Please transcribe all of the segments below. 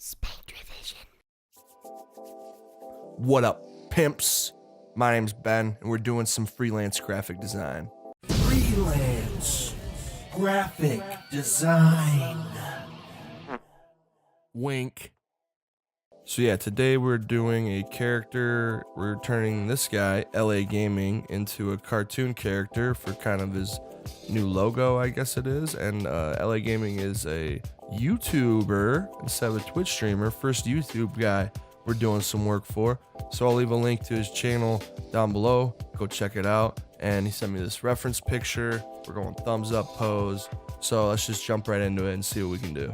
SPTV I. What up, pimps? My name's Ben, and we're doing some freelance graphic design. Freelance graphic design. Wink. So yeah, today we're doing a character. We're turning this guy, LAGAMING, into a cartoon character for kind of his new logo, I guess it is. And LAGAMING is a YouTuber instead of a Twitch streamer. First YouTube guy we're doing some work for. So I'll leave a link to his channel down below. Go check it out. And he sent me this reference picture. We're going thumbs up pose. So let's just jump right into it and see what we can do.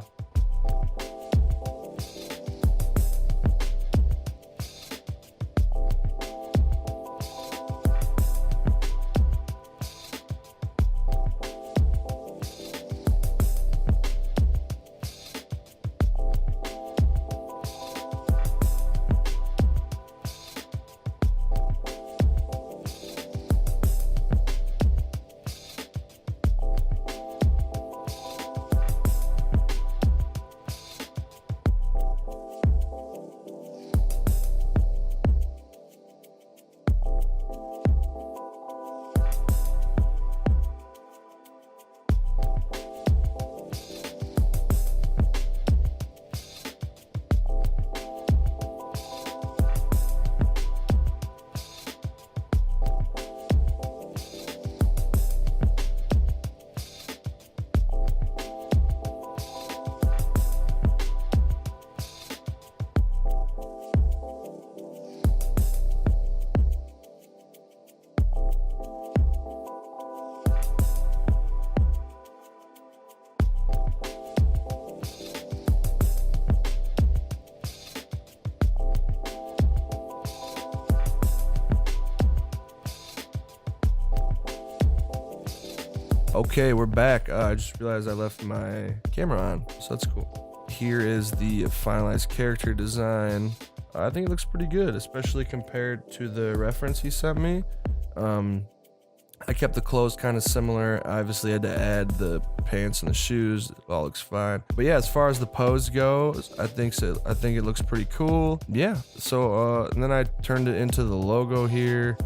Okay, we're back. I just realized I left my camera on, so that's cool. Here is the finalized character design. I think it looks pretty good, especially compared to the reference he sent me. I kept the clothes kind of similar. I obviously had to add the pants and the shoes. It all looks fine. But yeah, as far as the pose goes, I think it looks pretty cool. Yeah. So and then I turned it into the logo here.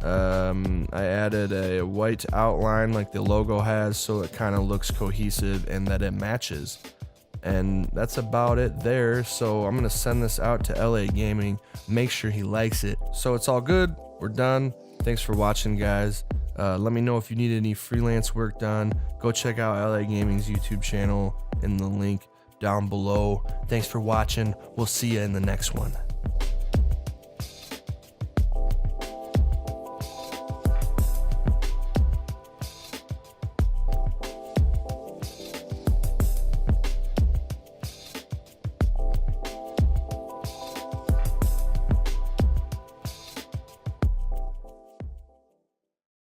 I added a white outline like the logo has, so it kind of looks cohesive and that it matches. And that's about it there. So I'm gonna send this out to LAGAMING, make sure he likes it. So it's all good, we're done. Thanks for watching, guys. Let me know if you need any freelance work done. Go check out LAGAMING's YouTube channel in the link down below. Thanks for watching. We'll see you in the next one.